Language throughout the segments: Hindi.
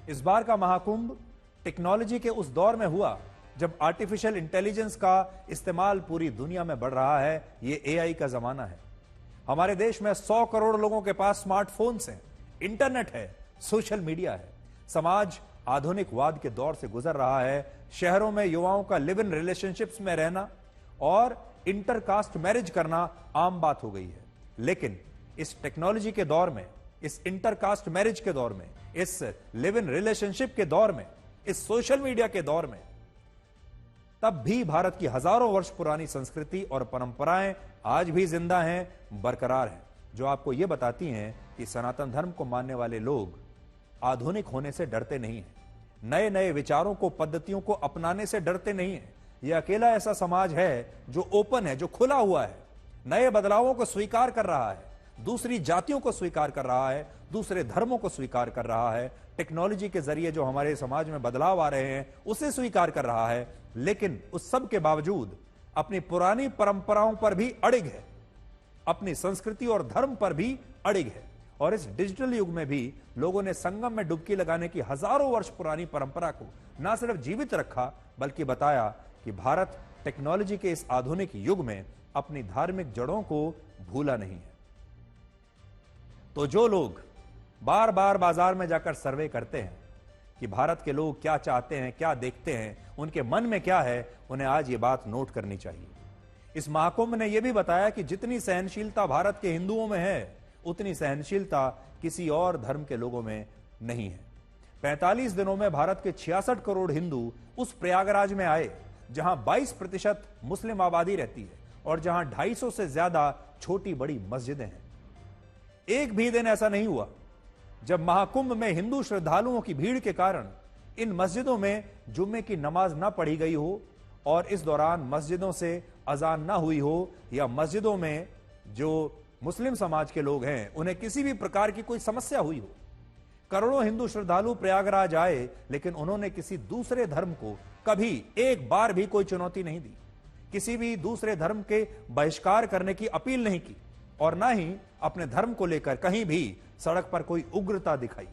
इस बार का महाकुंभ टेक्नोलॉजी के उस दौर में हुआ जब आर्टिफिशियल इंटेलिजेंस का इस्तेमाल पूरी दुनिया में बढ़ रहा है। ये एआई का जमाना है। हमारे देश में 100 करोड़ लोगों के पास स्मार्टफोन्स हैं, इंटरनेट है, सोशल मीडिया है। समाज आधुनिकवाद के दौर से गुजर रहा है। शहरों में युवाओं का लिव इन रिलेशनशिप्स में रहना और इंटरकास्ट मैरिज करना आम बात हो गई है। लेकिन इस टेक्नोलॉजी के दौर में, इस इंटरकास्ट मैरिज के दौर में, इस लिव इन रिलेशनशिप के दौर में, इस सोशल मीडिया के दौर में, तब भी भारत की हजारों वर्ष पुरानी संस्कृति और परंपराएं आज भी जिंदा हैं, बरकरार हैं, जो आपको यह बताती हैं कि सनातन धर्म को मानने वाले लोग आधुनिक होने से डरते नहीं हैं, नए नए विचारों को, पद्धतियों को अपनाने से डरते नहीं हैं। यह अकेला ऐसा समाज है जो ओपन है, जो खुला हुआ है, नए बदलावों को स्वीकार कर रहा है, दूसरी जातियों को स्वीकार कर रहा है, दूसरे धर्मों को स्वीकार कर रहा है, टेक्नोलॉजी के जरिए जो हमारे समाज में बदलाव आ रहे हैं उसे स्वीकार कर रहा है। लेकिन उस सब के बावजूद अपनी पुरानी परंपराओं पर भी अड़िग है, अपनी संस्कृति और धर्म पर भी अड़िग है। और इस डिजिटल युग में भी लोगों ने संगम में डुबकी लगाने की हजारों वर्ष पुरानी परंपरा को न सिर्फ जीवित रखा, बल्कि बताया कि भारत टेक्नोलॉजी के इस आधुनिक युग में अपनी धार्मिक जड़ों को भूला नहीं है। तो जो लोग बार बार बाजार में जाकर सर्वे करते हैं कि भारत के लोग क्या चाहते हैं, क्या देखते हैं, उनके मन में क्या है, उन्हें आज ये बात नोट करनी चाहिए। इस महाकुंभ ने यह भी बताया कि जितनी सहनशीलता भारत के हिंदुओं में है, उतनी सहनशीलता किसी और धर्म के लोगों में नहीं है। 45 दिनों में भारत के 66 करोड़ हिंदू उस प्रयागराज में आए जहां 22% मुस्लिम आबादी रहती है और जहां 250 से ज्यादा छोटी बड़ी मस्जिदें हैं। एक भी दिन ऐसा नहीं हुआ जब महाकुंभ में हिंदू श्रद्धालुओं की भीड़ के कारण इन मस्जिदों में जुम्मे की नमाज ना पढ़ी गई हो और इस दौरान मस्जिदों से अजान ना हुई हो, या मस्जिदों में जो मुस्लिम समाज के लोग हैं उन्हें किसी भी प्रकार की कोई समस्या हुई हो। करोड़ों हिंदू श्रद्धालु प्रयागराज आए, लेकिन उन्होंने किसी दूसरे धर्म को कभी एक बार भी कोई चुनौती नहीं दी, किसी भी दूसरे धर्म के बहिष्कार करने की अपील नहीं की, और ना ही अपने धर्म को लेकर कहीं भी सड़क पर कोई उग्रता दिखाई,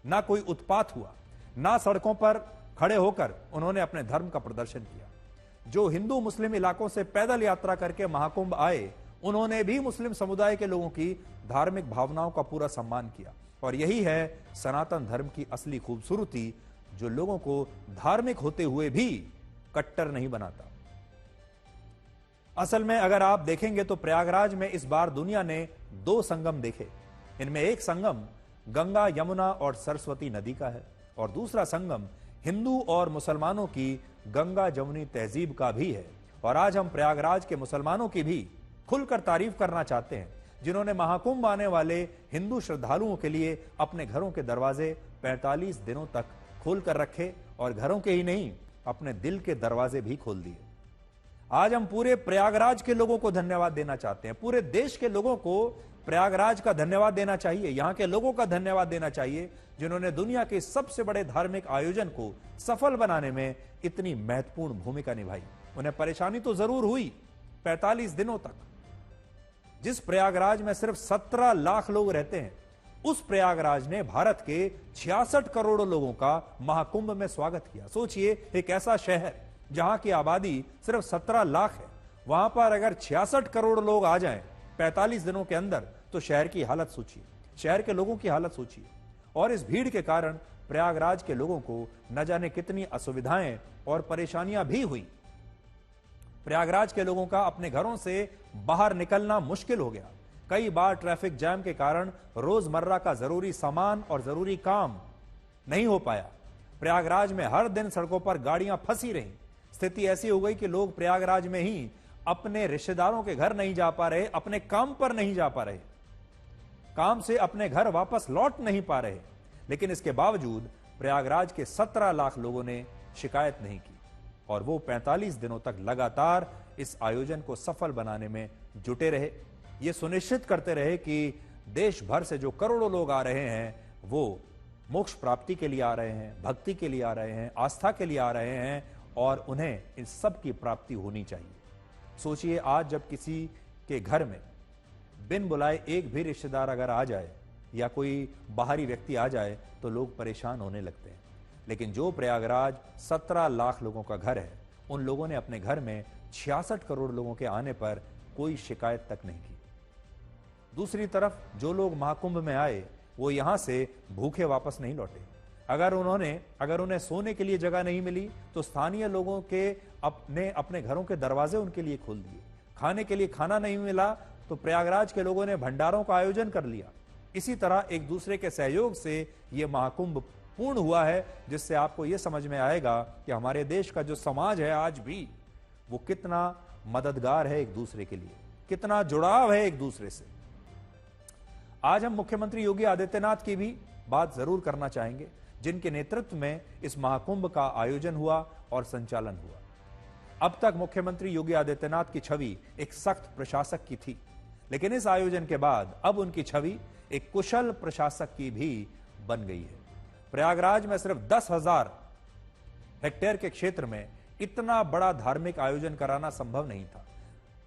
ना कोई उत्पात हुआ, ना सड़कों पर खड़े होकर उन्होंने अपने धर्म का प्रदर्शन किया। जो हिंदू मुस्लिम इलाकों से पैदल यात्रा करके महाकुंभ आए, उन्होंने भी मुस्लिम समुदाय के लोगों की धार्मिक भावनाओं का पूरा सम्मान किया। और यही है सनातन धर्म की असली खूबसूरती, जो लोगों को धार्मिक होते हुए भी कट्टर नहीं बनाता। असल में अगर आप देखेंगे तो प्रयागराज में इस बार दुनिया ने 2 संगम देखे। इनमें एक संगम गंगा, यमुना और सरस्वती नदी का है, और दूसरा संगम हिंदू और मुसलमानों की गंगा जमुनी तहजीब का भी है। और आज हम प्रयागराज के मुसलमानों की भी खुलकर तारीफ करना चाहते हैं, जिन्होंने महाकुंभ आने वाले हिंदू श्रद्धालुओं के लिए अपने घरों के दरवाजे 45 दिनों तक खोल कर रखे, और घरों के ही नहीं, अपने दिल के दरवाजे भी खोल दिए। आज हम पूरे प्रयागराज के लोगों को धन्यवाद देना चाहते हैं। पूरे देश के लोगों को प्रयागराज का धन्यवाद देना चाहिए, यहां के लोगों का धन्यवाद देना चाहिए, जिन्होंने दुनिया के सबसे बड़े धार्मिक आयोजन को सफल बनाने में इतनी महत्वपूर्ण भूमिका निभाई। उन्हें परेशानी तो जरूर हुई 45 दिनों तक। जिस प्रयागराज में सिर्फ 17 लाख लोग रहते हैं, उस प्रयागराज ने भारत के 66 करोड़ लोगों का महाकुंभ में स्वागत किया। सोचिए, एक ऐसा शहर जहां की आबादी सिर्फ 17 लाख है, वहां पर अगर 66 करोड़ लोग आ जाएं 45 दिनों के अंदर, तो शहर की हालत सोचिए, शहर के लोगों की हालत सोचिए। और इस भीड़ के कारण प्रयागराज के लोगों को न जाने कितनी असुविधाएं और परेशानियां भी हुई। प्रयागराज के लोगों का अपने घरों से बाहर निकलना मुश्किल हो गया। कई बार ट्रैफिक जैम के कारण रोजमर्रा का जरूरी सामान और जरूरी काम नहीं हो पाया। प्रयागराज में हर दिन सड़कों पर गाड़ियां फंसी रहीं। स्थिति ऐसी हो गई कि लोग प्रयागराज में ही अपने रिश्तेदारों के घर नहीं जा पा रहे, अपने काम पर नहीं जा पा रहे, काम से अपने घर वापस लौट नहीं पा रहे। लेकिन इसके बावजूद प्रयागराज के 17 लाख लोगों ने शिकायत नहीं की, और वो 45 दिनों तक लगातार इस आयोजन को सफल बनाने में जुटे रहे। ये सुनिश्चित करते रहे कि देश भर से जो करोड़ों लोग आ रहे हैं, वो मोक्ष प्राप्ति के लिए आ रहे हैं, भक्ति के लिए आ रहे हैं, आस्था के लिए आ रहे हैं, और उन्हें इन सब की प्राप्ति होनी चाहिए। सोचिए, आज जब किसी के घर में बिन बुलाए एक भी रिश्तेदार अगर आ जाए, या कोई बाहरी व्यक्ति आ जाए तो लोग परेशान होने लगते हैं। लेकिन जो प्रयागराज 17 लाख लोगों का घर है, उन लोगों ने अपने घर में 66 करोड़ लोगों के आने पर कोई शिकायत तक नहीं की। दूसरी तरफ जो लोग महाकुंभ में आए वो यहां से भूखे वापस नहीं लौटे। अगर उन्हें सोने के लिए जगह नहीं मिली तो स्थानीय लोगों के अपने घरों के दरवाजे उनके लिए खोल दिए। खाने के लिए खाना नहीं मिला तो प्रयागराज के लोगों ने भंडारों का आयोजन कर लिया। इसी तरह एक दूसरे के सहयोग से यह महाकुंभ पूर्ण हुआ है, जिससे आपको यह समझ में आएगा कि हमारे देश का जो समाज है आज भी वो कितना मददगार है एक दूसरे के लिए, कितना जुड़ाव है एक दूसरे से। आज हम मुख्यमंत्री योगी आदित्यनाथ की भी बात जरूर करना चाहेंगे, जिनके नेतृत्व में इस महाकुंभ का आयोजन हुआ और संचालन हुआ। अब तक मुख्यमंत्री योगी आदित्यनाथ की छवि एक सख्त प्रशासक की थी, लेकिन इस आयोजन के बाद अब उनकी छवि एक कुशल प्रशासक की भी बन गई है। प्रयागराज में सिर्फ 10,000 हेक्टेयर के क्षेत्र में इतना बड़ा धार्मिक आयोजन कराना संभव नहीं था,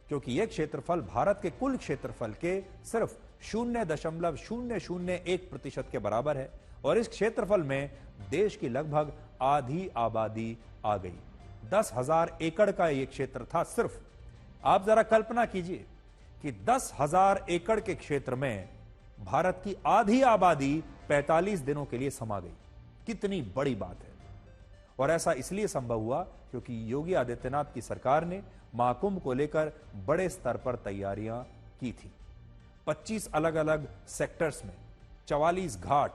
क्योंकि यह क्षेत्रफल भारत के कुल क्षेत्रफल के सिर्फ 0.001% के बराबर है और इस क्षेत्रफल में देश की लगभग आधी आबादी आ गई। 10,000 एकड़ का यह क्षेत्र था सिर्फ। आप जरा कल्पना कीजिए कि 10,000 एकड़ के क्षेत्र में भारत की आधी आबादी 45 दिनों के लिए समा गई। कितनी बड़ी बात है। और ऐसा इसलिए संभव हुआ क्योंकि योगी आदित्यनाथ की सरकार ने महाकुंभ को लेकर बड़े स्तर पर तैयारियां की थी। 25 अलग अलग सेक्टर्स में 44 घाट,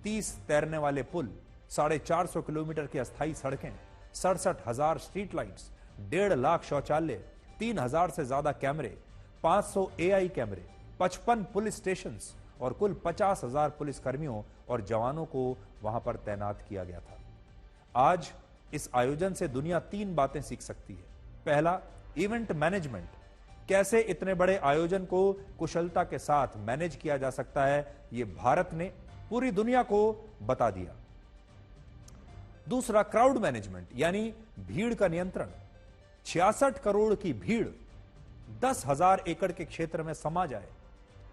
30 तैरने वाले पुल, 450 किलोमीटर की अस्थायी सड़कें, 67,000 स्ट्रीट लाइट्स, 1.5 लाख शौचालय, 3,000 से ज्यादा कैमरे, 500 AI कैमरे, 55 पुलिस स्टेशन और कुल 50,000 पुलिस कर्मियों और जवानों को वहां पर तैनात किया गया था। आज इस आयोजन से दुनिया 3 बातें सीख सकती है। पहला, इवेंट मैनेजमेंट, कैसे इतने बड़े आयोजन को कुशलता के साथ मैनेज किया जा सकता है, यह भारत ने पूरी दुनिया को बता दिया। दूसरा, क्राउड मैनेजमेंट, यानी भीड़ का नियंत्रण। 66 करोड़ की भीड़ 10,000 एकड़ के क्षेत्र में समा जाए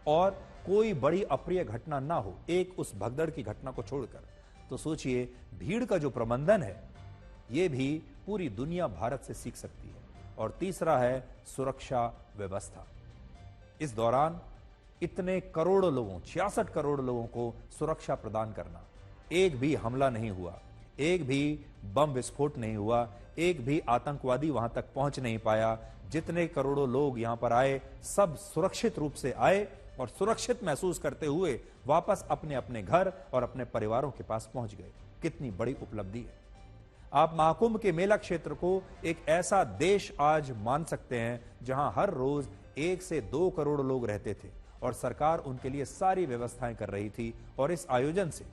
और कोई बड़ी अप्रिय घटना ना हो, एक उस भगदड़ की घटना को छोड़कर, तो सोचिए भीड़ का जो प्रबंधन है यह भी पूरी दुनिया भारत से सीख सकती है। और तीसरा है सुरक्षा व्यवस्था। इस दौरान इतने करोड़ों लोगों, 66 करोड़ लोगों को सुरक्षा प्रदान करना, एक भी हमला नहीं हुआ, एक भी बम विस्फोट नहीं हुआ, एक भी आतंकवादी वहां तक पहुंच नहीं पाया। जितने करोड़ों लोग यहां पर आए सब सुरक्षित रूप से आए और सुरक्षित महसूस करते हुए वापस अपने अपने घर और अपने परिवारों के पास पहुंच गए। कितनी बड़ी उपलब्धि है। आप महाकुंभ के मेला क्षेत्र को एक ऐसा देश आज मान सकते हैं जहां हर रोज 1 से 2 करोड़ लोग रहते थे और सरकार उनके लिए सारी व्यवस्थाएं कर रही थी। और इस आयोजन से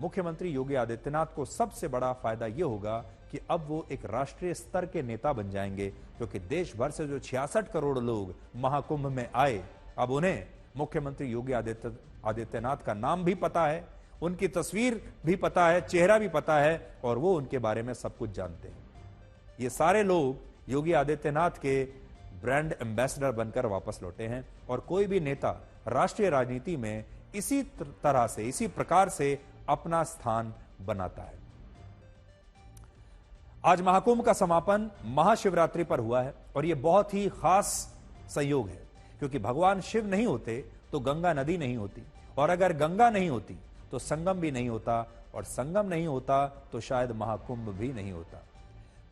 मुख्यमंत्री योगी आदित्यनाथ को सबसे बड़ा फायदा यह होगा कि अब वो एक राष्ट्रीय स्तर के नेता बन जाएंगे, क्योंकि देश भर से जो 66 करोड़ लोग महाकुंभ में आए, अब उन्हें मुख्यमंत्री योगी आदित्यनाथ का नाम भी पता है, उनकी तस्वीर भी पता है, चेहरा भी पता है और वो उनके बारे में सब कुछ जानते हैं। ये सारे लोग योगी आदित्यनाथ के ब्रांड एम्बेसडर बनकर वापस लौटे हैं और कोई भी नेता राष्ट्रीय राजनीति में इसी तरह से, इसी प्रकार से अपना स्थान बनाता है। आज महाकुंभ का समापन महाशिवरात्रि पर हुआ है और यह बहुत ही खास संयोग है, क्योंकि भगवान शिव नहीं होते तो गंगा नदी नहीं होती, और अगर गंगा नहीं होती तो संगम भी नहीं होता, और संगम नहीं होता तो शायद महाकुंभ भी नहीं होता।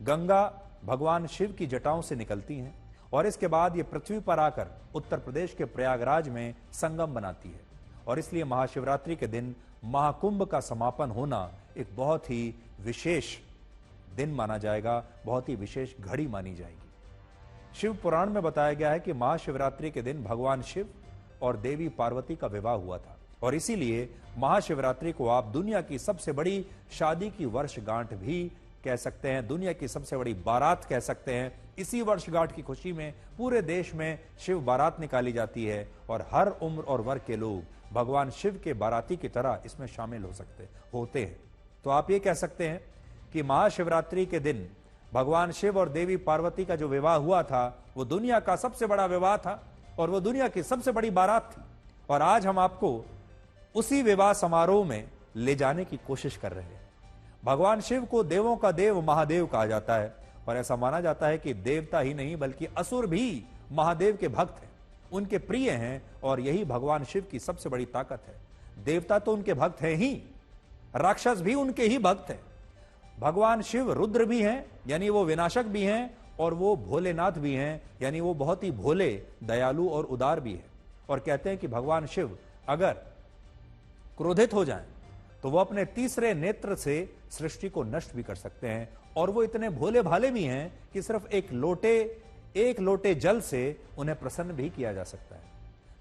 गंगा भगवान शिव की जटाओं से निकलती हैं और इसके बाद ये पृथ्वी पर आकर उत्तर प्रदेश के प्रयागराज में संगम बनाती है, और इसलिए महाशिवरात्रि के दिन महाकुंभ का समापन होना एक बहुत ही विशेष दिन माना जाएगा, बहुत ही विशेष घड़ी मानी जाएगी। शिव पुराण में बताया गया है कि महाशिवरात्रि के दिन भगवान शिव और देवी पार्वती का विवाह हुआ था, और इसीलिए महाशिवरात्रि को आप दुनिया की सबसे बड़ी शादी की वर्षगांठ भी कह सकते हैं, दुनिया की सबसे बड़ी बारात कह सकते हैं। इसी वर्षगांठ की खुशी में पूरे देश में शिव बारात निकाली जाती है और हर उम्र और वर्ग के लोग भगवान शिव के बाराती की तरह इसमें शामिल होते हैं। तो आप ये कह सकते हैं कि महाशिवरात्रि के दिन भगवान शिव और देवी पार्वती का जो विवाह हुआ था वो दुनिया का सबसे बड़ा विवाह था और वो दुनिया की सबसे बड़ी बारात थी। और आज हम आपको उसी विवाह समारोह में ले जाने की कोशिश कर रहे हैं। भगवान शिव को देवों का देव महादेव कहा जाता है और ऐसा माना जाता है कि देवता ही नहीं बल्कि असुर भी महादेव के भक्त हैं, उनके प्रिय हैं और यही भगवान शिव की सबसे बड़ी ताकत है। देवता तो उनके भक्त हैं ही, राक्षस भी उनके ही भक्त हैं। भगवान शिव रुद्र भी हैं, यानी वो विनाशक भी हैं, और वो भोलेनाथ भी हैं, यानी वो बहुत ही भोले, दयालु और उदार भी हैं। और कहते हैं कि भगवान शिव अगर क्रोधित हो जाएं तो वो अपने तीसरे नेत्र से सृष्टि को नष्ट भी कर सकते हैं। और वो इतने भोले भाले भी हैं कि सिर्फ एक लोटे जल से उन्हें प्रसन्न भी किया जा सकता है।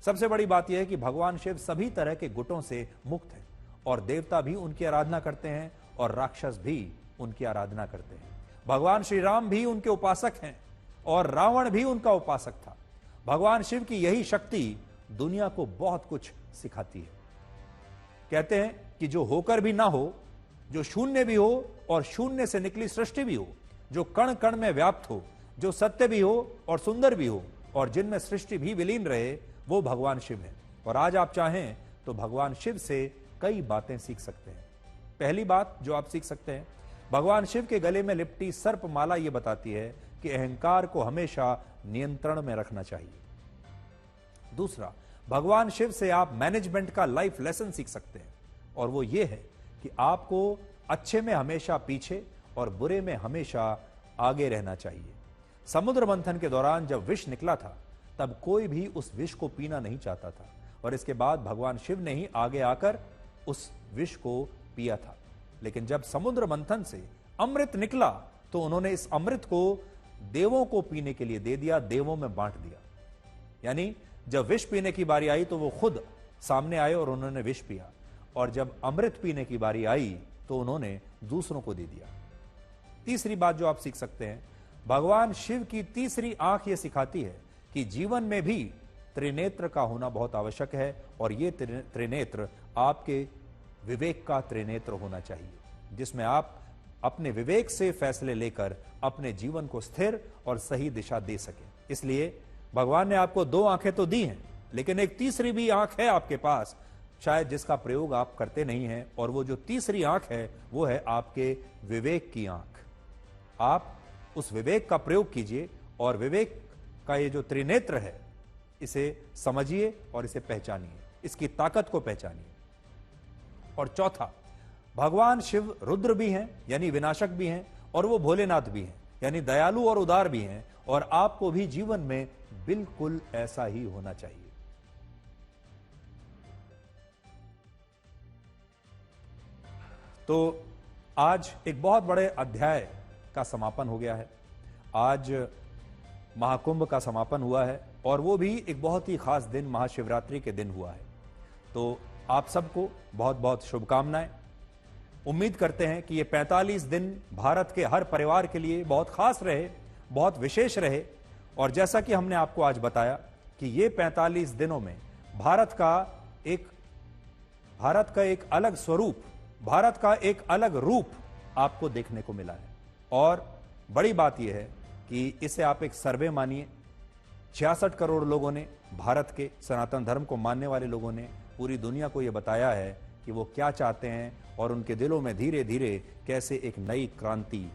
सबसे बड़ी बात यह है कि भगवान शिव सभी तरह के गुटों से मुक्त हैं और देवता भी उनकी आराधना करते हैं और राक्षस भी उनकी आराधना करते हैं। भगवान श्री राम भी उनके उपासक हैं और रावण भी उनका उपासक था। भगवान शिव की यही शक्ति दुनिया को बहुत कुछ सिखाती है। कहते हैं कि जो होकर भी ना हो, जो शून्य भी हो और शून्य से निकली सृष्टि भी हो, जो कण कण में व्याप्त हो, जो सत्य भी हो और सुंदर भी हो और जिनमें सृष्टि भी विलीन रहे, वो भगवान शिव है। और आज आप चाहें तो भगवान शिव से कई बातें सीख सकते हैं। पहली बात जो आप सीख सकते हैं, भगवान शिव के गले में लिपटी सर्प माला यह बताती है कि अहंकार को हमेशा नियंत्रण में रखना चाहिए। दूसरा, भगवान शिव से आप मैनेजमेंट का लाइफ लेसन सीख सकते हैं और वो ये है कि आपको अच्छे में हमेशा पीछे और बुरे में हमेशा आगे रहना चाहिए। समुद्र मंथन के दौरान जब विष निकला था तब कोई भी उस विष को पीना नहीं चाहता था और इसके बाद भगवान शिव ने ही आगे आकर उस विष को पिया था। लेकिन जब समुद्र मंथन से अमृत निकला तो उन्होंने इस अमृत को देवों को पीने के लिए दे दिया, देवों में बांट दिया। यानी जब विष पीने की बारी आई तो वो खुद सामने आए और उन्होंने विष पिया, और जब अमृत पीने की बारी आई तो उन्होंने दूसरों को दे दिया। तीसरी बात जो आप सीख सकते हैं, भगवान शिव की तीसरी आंख ये सिखाती है कि जीवन में भी त्रिनेत्र का होना बहुत आवश्यक है और ये त्रिनेत्र आपके विवेक का त्रिनेत्र होना चाहिए, जिसमें आप अपने विवेक से फैसले लेकर अपने जीवन को स्थिर और सही दिशा दे सकें। इसलिए भगवान ने आपको दो आंखें तो दी हैं, लेकिन एक तीसरी भी आंख है आपके पास, शायद जिसका प्रयोग आप करते नहीं हैं, और वो जो तीसरी आंख है वो है आपके विवेक की आंख। आप उस विवेक का प्रयोग कीजिए और विवेक का ये जो त्रिनेत्र है इसे समझिए और इसे पहचानिए, इसकी ताकत को पहचानिए। और चौथा, भगवान शिव रुद्र भी हैं यानी विनाशक भी हैं, और वो भोलेनाथ भी हैं यानी दयालु और उदार भी हैं, और आपको भी जीवन में बिल्कुल ऐसा ही होना चाहिए। तो आज एक बहुत बड़े अध्याय का समापन हो गया है। आज महाकुंभ का समापन हुआ है और वो भी एक बहुत ही खास दिन महाशिवरात्रि के दिन हुआ है। तो आप सबको बहुत बहुत शुभकामनाएं। उम्मीद करते हैं कि ये 45 दिन भारत के हर परिवार के लिए बहुत खास रहे, बहुत विशेष रहे। और जैसा कि हमने आपको आज बताया कि ये 45 दिनों में भारत का एक अलग स्वरूप, भारत का एक अलग रूप आपको देखने को मिला है। और बड़ी बात यह है कि इसे आप एक सर्वे मानिए। 66 करोड़ लोगों ने, भारत के सनातन धर्म को मानने वाले लोगों ने पूरी दुनिया को यह बताया है कि वो क्या चाहते हैं और उनके दिलों में धीरे धीरे कैसे एक नई क्रांति